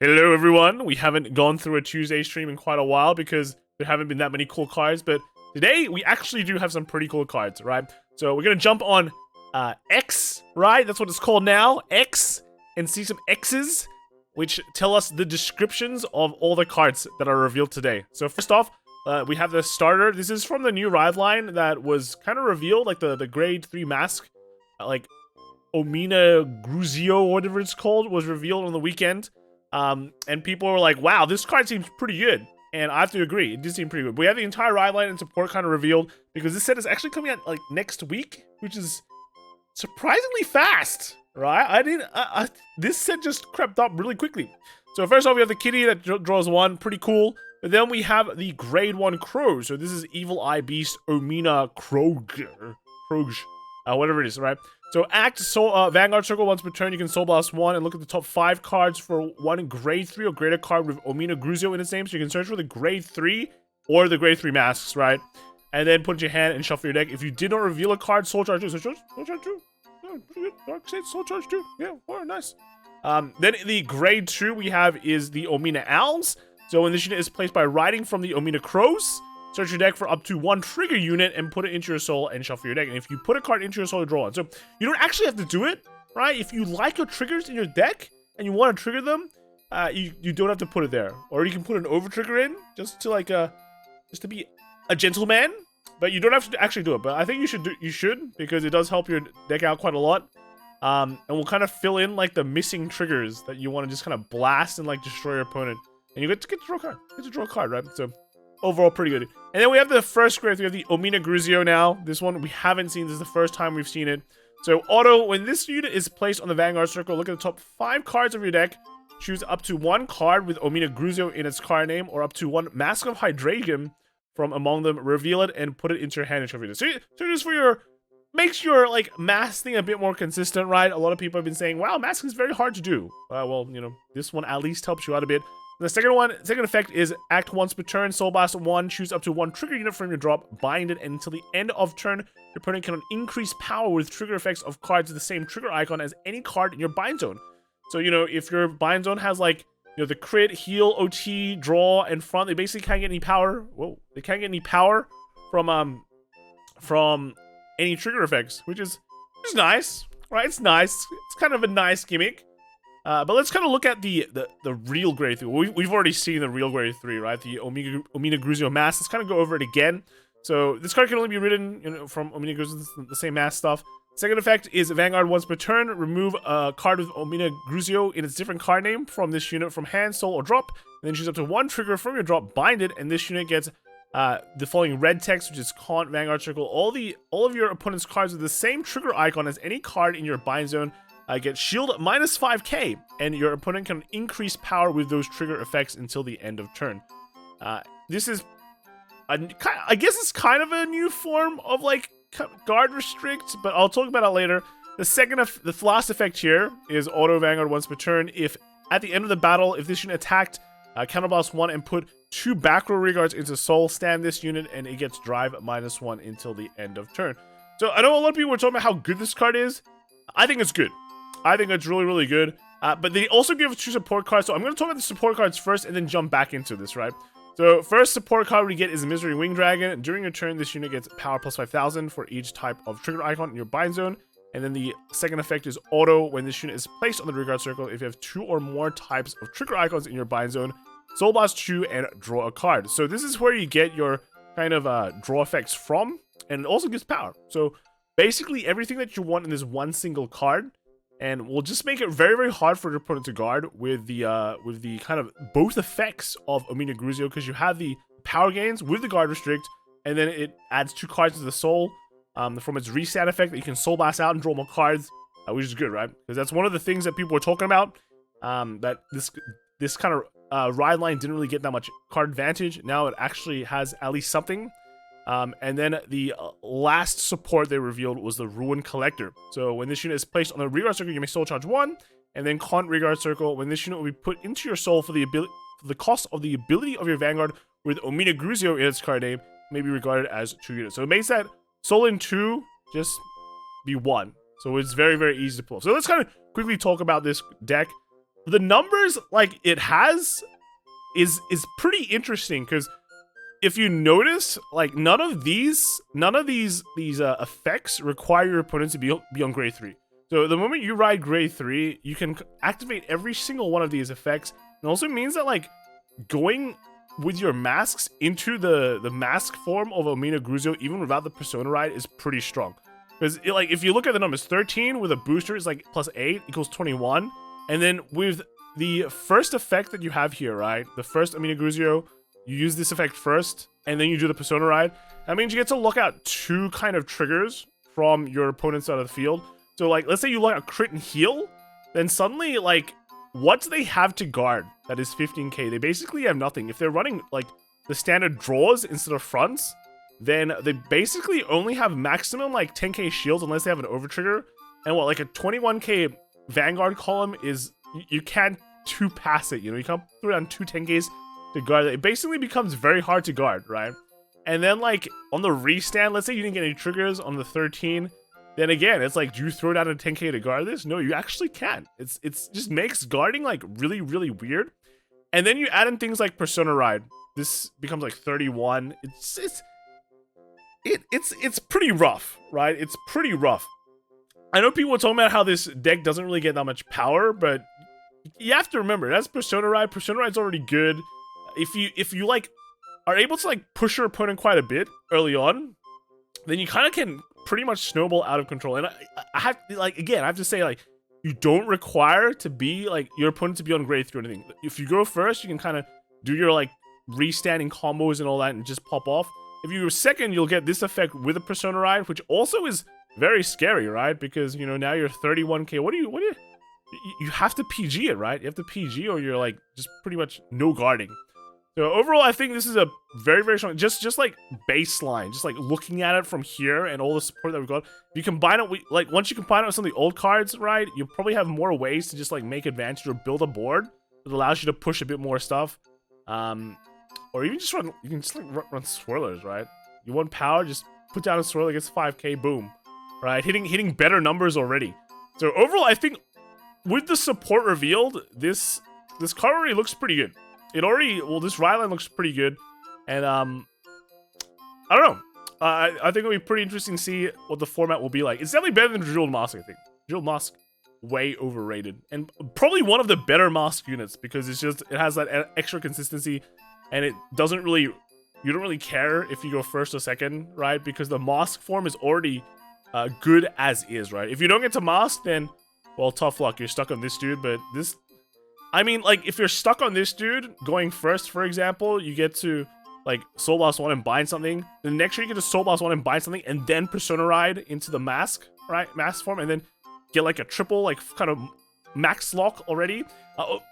Hello everyone, we haven't gone through a Tuesday stream in quite a while because there haven't been that many cool cards, but today we actually do have some pretty cool cards, right? So we're gonna jump on X, right? That's what it's called now, X, and see some X's, which tell us the descriptions of all the cards that are revealed today. So first off, we have the starter. This is from the new ride line that was kind of revealed, like the grade 3 mask, like Ominagruzio, whatever it's called, was revealed on the weekend. And people were like, wow, this card seems pretty good. And I have to agree, it did seem pretty good. We have the entire ride line and support kind of revealed because this set is actually coming out like next week, which is surprisingly fast, right? This set just crept up really quickly. So first off, we have the kitty that draws one, pretty cool. But then we have the grade 1 crow. So this is Evil Eye Beast Ominagruzio, whatever it is, right? So Vanguard Circle once per turn, you can Soul Blast 1 and look at the top 5 cards for one grade 3 or greater card with Ominagruzio in its name. So you can search for the grade 3 or the grade 3 masks, right? And then put it in your hand and shuffle your deck. If you did not reveal a card, Soul Charge 2. Soul Charge 2. Yeah, pretty good. Dark State, Soul Charge 2. Yeah, oh, nice. Then the grade 2 we have is the Omina Owls. So when this unit is placed by riding from the Omina Crows, search your deck for up to 1 trigger unit and put it into your soul and shuffle your deck. And if you put a card into your soul, you draw one. So you don't actually have to do it, right? If you like your triggers in your deck and you want to trigger them, you don't have to put it there. Or you can put an over trigger in just to be a gentleman. But you don't have to actually do it. But I think you should because it does help your deck out quite a lot. And we'll kind of fill in like the missing triggers that you want to just kind of blast and like destroy your opponent. And you get to draw a card. You get to draw a card, right? So overall, pretty good. And then we have the first grade. We have the Ominagruzio now. This one we haven't seen. This is the first time we've seen it. So auto, when this unit is placed on the Vanguard Circle, look at the top 5 cards of your deck. Choose up to 1 card with Ominagruzio in its card name, or up to 1 Mask of Hydragon from among them. Reveal it and put it into your hand and shuffle it. So just for your makes your like masking a bit more consistent, right? A lot of people have been saying, wow, masking is very hard to do. Well, you know, this one at least helps you out a bit. The second effect is act once per turn, Soul Blast 1, choose up to 1 trigger unit from your drop, bind it, and until the end of turn, your opponent can increase power with trigger effects of cards with the same trigger icon as any card in your bind zone. So, you know, if your bind zone has like, you know, the crit, heal, OT, draw, and front, they basically can't get any power. Whoa, they can't get any power from any trigger effects, which is nice, right? It's nice. It's kind of a nice gimmick. But let's kind of look at the real grade 3. We've already seen the real grade 3, right? The Ominagruzio mask. Let's kind of go over it again. So this card can only be written, you know, from Ominagruzio, the same mask stuff. Second effect is Vanguard once per turn. Remove a card with Ominagruzio in its different card name from this unit from hand, soul, or drop. And then choose up to 1 trigger from your drop, bind it, and this unit gets the following red text, which is Caunt, Vanguard Circle. All of your opponent's cards with the same trigger icon as any card in your bind zone. Get shield minus 5k, and your opponent can increase power with those trigger effects until the end of turn. This is, I guess it's kind of a new form of like guard restrict, but I'll talk about it later. The last effect here is auto Vanguard once per turn. If at the end of the battle, if this unit attacked, counterblast 1 and put 2 back row rearguards into soul, stand this unit, and it gets drive minus 1 until the end of turn. So I know a lot of people were talking about how good this card is. I think it's good. I think it's really, really good. But they also give 2 support cards. So I'm going to talk about the support cards first and then jump back into this, right? So first support card we get is Misery Wing Dragon. During your turn, this unit gets power plus 5,000 for each type of trigger icon in your bind zone. And then the second effect is auto. When this unit is placed on the rearguard circle, if you have 2 or more types of trigger icons in your bind zone, Soul Blast 2 and draw a card. So this is where you get your kind of draw effects from. And it also gives power. So basically everything that you want in this one single card. And we'll just make it very, very hard for your opponent to guard with the kind of both effects of Ominagruzio, because you have the power gains with the guard restrict, and then it adds 2 cards to the soul from its reset effect that you can soul blast out and draw more cards, which is good, right? Because that's one of the things that people were talking about, that this kind of ride line didn't really get that much card advantage. Now it actually has at least something. And then the last support they revealed was the Ruin Collector. So when this unit is placed on the rearguard circle, you may soul charge 1, and then Caunt rearguard circle. When this unit will be put into your soul for the cost of the ability of your Vanguard with Ominagruzio in its card name, may be regarded as 2 units. So it makes that soul in 2 just be 1. So it's very, very easy to pull. So let's kind of quickly talk about this deck. the numbers like it has is pretty interesting, because if you notice, like none of these effects require your opponent to be on grade 3. So the moment you ride grade 3, you can activate every single one of these effects. It also means that like going with your masks into the mask form of Ominagruzio, even without the Persona Ride, is pretty strong. Because like if you look at the numbers, 13 with a booster is like plus 8 equals 21, and then with the first effect that you have here, right? The first Ominagruzio, you use this effect first, and then you do the Persona Ride. That means you get to look out 2 kind of triggers from your opponent's side of the field. So like, let's say you look at crit and heal, then suddenly like, what do they have to guard that is 15k? They basically have nothing. If they're running like the standard draws instead of fronts, then they basically only have maximum like 10k shields unless they have an overtrigger. And what, like a 21k Vanguard column is, you can't 2-pass it, you know, you can't throw down 2 10ks to guard it. It basically becomes very hard to guard, right? And then like on the restand, let's say you didn't get any triggers on the 13, then again, it's like, do you throw down a 10k to guard this? No, you actually can't. It's just makes guarding like really, really weird. And then you add in things like Persona Ride. This becomes like 31. It's pretty rough, right? It's pretty rough. I know people are talking about how this deck doesn't really get that much power, but you have to remember, that's Persona Ride. Persona Ride's already good. If you like are able to like push your opponent quite a bit early on, then you kind of can pretty much snowball out of control. And I have like, again, I have to say, like, you don't require to be like your opponent to be on grade 3 or anything. If you go first, you can kind of do your like restanding combos and all that and just pop off. If you go second, you'll get this effect with a Persona Ride, which also is very scary, right? Because, you know, now you're 31k. What do you have to PG it, right? You have to PG, or you're like just pretty much no guarding. So overall, I think this is a very, very strong, just like baseline, just like looking at it from here and all the support that we've got. If you combine it with, like, once you combine it with some of the old cards, right, you probably have more ways to just like make advantage or build a board that allows you to push a bit more stuff. Or even just run, you can just like run swirlers, right? You want power, just put down a swirler, gets 5k, boom, right? Hitting better numbers already. So overall, I think with the support revealed, this card already looks pretty good. It already, well, this ride line looks pretty good, and I don't know. I think it'll be pretty interesting to see what the format will be like. It's definitely better than Jeweled Mask, I think. Jeweled Mask, way overrated, and probably one of the better Mask units, because it has that extra consistency, and it doesn't really, you don't really care if you go first or second, right? Because the Mask form is already good as is, right? If you don't get to Mask, then, well, tough luck. You're stuck on this dude, but this, I mean, like, if you're stuck on this dude, going first, for example, you get to, like, Soul Blast 1 and bind something. The next year, you get to Soul Blast 1 and bind something, and then Persona Ride into the Mask, right? Mask form, and then get, like, a triple, like, kind of max lock already.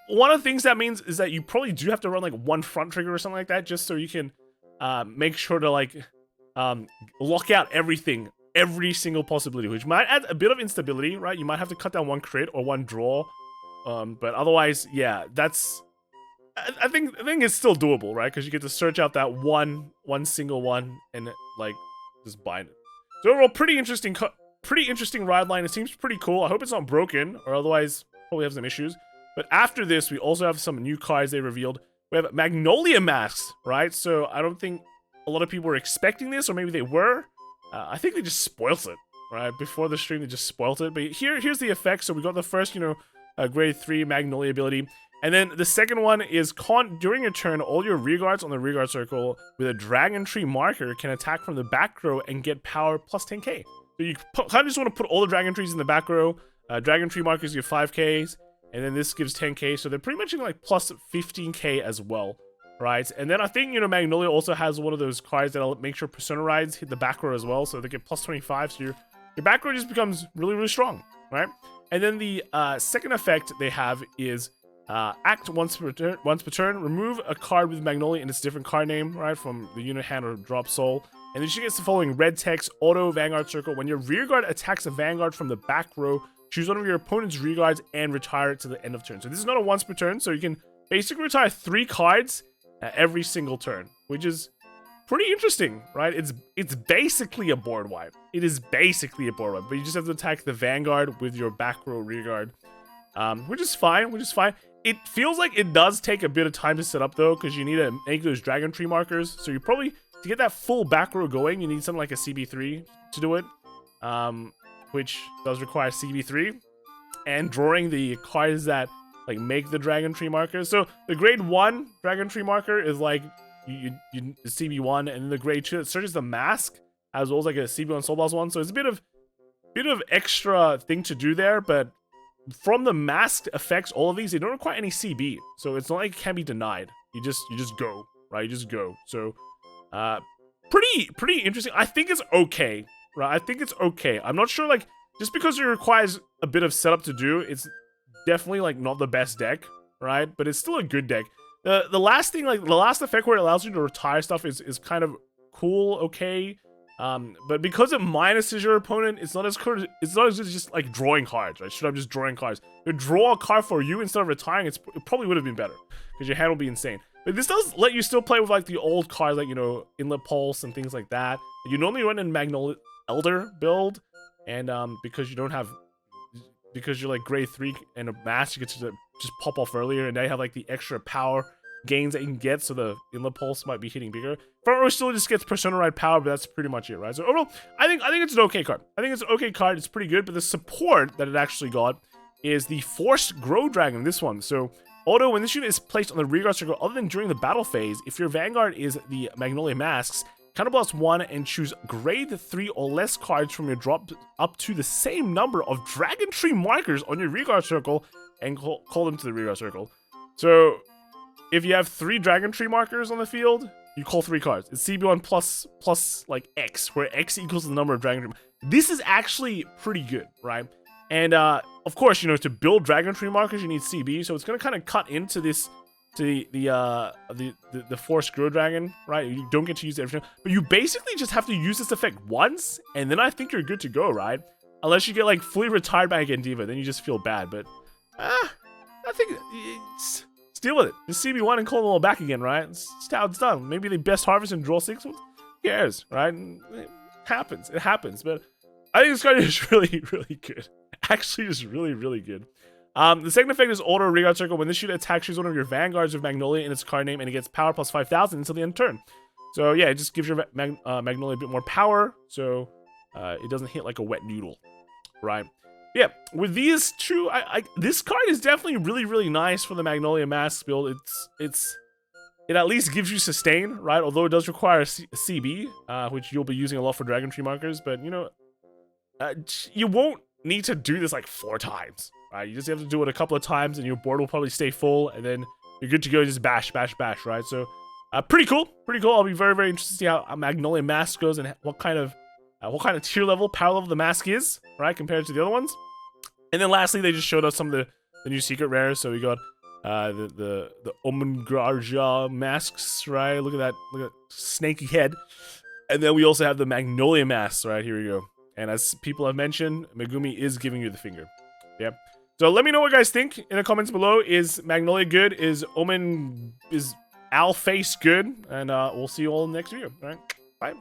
One of the things that means is that you probably do have to run, like, one front trigger or something like that, just so you can make sure to, like, lock out everything, every single possibility, which might add a bit of instability, right? You might have to cut down one crit or one draw. But otherwise, yeah, that's, I think it's still doable, right? Because you get to search out that one single one and like just bind it. So overall, pretty interesting ride line. It seems pretty cool. I hope it's not broken, or otherwise probably have some issues. But after this, we also have some new cards they revealed. We have Magnolia Masques, right? So I don't think a lot of people were expecting this, or maybe they were. I think they just spoilt it, right? Before the stream, they just spoilt it. But here's the effect. So we got the first, you know, grade 3 Magnolia ability. And then the second one is, during your turn, all your rearguards on the rearguard circle with a Dragon Tree marker can attack from the back row and get power plus 10k. So you kind of just want to put all the Dragon Trees in the back row. Dragon Tree markers give 5ks, and then this gives 10k. So they're pretty much like plus 15k as well, right? And then I think, you know, Magnolia also has one of those cards that'll make sure Persona Rides hit the back row as well. So they get plus 25. So your back row just becomes really, really strong, right? And then the second effect they have is act once per turn. Remove a card with Magnolia in its different card name, right, from the unit hand or drop soul. And then she gets the following red text, auto Vanguard circle. When your rearguard attacks a Vanguard from the back row, choose one of your opponent's rearguards and retire it to the end of turn. So this is not a once per turn, so you can basically retire 3 cards every single turn, which is pretty interesting, right? It's basically a board wipe. It is basically a board wipe, but you just have to attack the Vanguard with your back row rearguard. which is fine, It feels like it does take a bit of time to set up though, because you need to make those dragon tree markers. So you probably, to get that full back row going, you need something like a CB3 to do it, which does require CB3 and drawing the cards that like make the dragon tree markers. So the grade 1 dragon tree marker is like you CB1, and then the grade 2 that searches the mask as well as like a CB1 Soul Blast 1. So it's a bit of extra thing to do there, but from the masked effects, all of these, they don't require any CB, so it's not like it can be denied. You just go, right? You just go. So pretty interesting. I think it's okay, right? I think it's okay. I'm not sure, like, just because it requires a bit of setup to do, it's definitely like not the best deck, right? But it's still a good deck. The last thing, like the last effect where it allows you to retire stuff is kind of cool, okay. But because it minuses your opponent, it's not as good. It's not as good as just like drawing cards, right? Should I just drawing cards? You draw a card for you instead of retiring. It probably would have been better because your hand will be insane. But this does let you still play with like the old cards, like, you know, Inlet Pulse and things like that. You normally run in Magnolia Elder build, and because you don't have, because you're like grade 3 and a mask, you get to just pop off earlier, and now you have like the extra power gains that you can get, so the Inlet Pulse might be hitting bigger. Front row still just gets Persona Ride power, but that's pretty much it, right? So overall, I think it's an okay card. I think it's an okay card. It's pretty good, but the support that it actually got is the Forced Grow Dragon, this one. So auto, when this unit is placed on the rearguard circle, other than during the battle phase, if your Vanguard is the Magnolia Masques, counterblast 1 and choose grade 3 or less cards from your drop up to the same number of Dragon Tree markers on your rearguard circle and call them to the rearguard circle. So if you have 3 Dragon Tree markers on the field, you call 3 cards. It's CB1 plus like X, where X equals the number of Dragon Tree. This is actually pretty good, right? And of course, you know, to build Dragon Tree markers, you need CB, so it's gonna kind of cut into this, to the Forced Grow Dragon, right? You don't get to use it every time, but you basically just have to use this effect once, and then I think you're good to go, right? Unless you get like fully retired by Again Diva, then you just feel bad. But I think it's, deal with it. Just CB1 and call them all back again, right? It's how it's done. Maybe the best harvest and draw 6. Who cares, right? It happens. It happens. But I think this card is really, really good. Actually, just really, really good. The second effect is Auto Rearguard Circle. When this unit attacks, choose one of your Vanguards of Magnolia in its card name, and it gets power plus 5,000 until the end of turn. So yeah, it just gives your Magnolia a bit more power, so it doesn't hit like a wet noodle, right? Yeah, with these two, this card is definitely really, really nice for the Magnolia Masques build. It at least gives you sustain, right? Although it does require a CB, which you'll be using a lot for Dragon Tree markers. But, you know, you won't need to do this like 4 times, right? You just have to do it a couple of times, and your board will probably stay full, and then you're good to go. Just bash, bash, bash, right? So, pretty cool, pretty cool. I'll be very, very interested to see how Magnolia Masques goes and what kind of tier level, power level the mask is, right, compared to the other ones. And then lastly, they just showed us some of the new secret rares. So we got the Ominagruzio Masques, right? Look at that snaky head. And then we also have the Magnolia Masques, right? Here we go. And as people have mentioned, Megumi is giving you the finger. Yeah. So let me know what you guys think in the comments below. Is Magnolia good? Is Owl Face good? And we'll see you all in the next video. All right. Bye.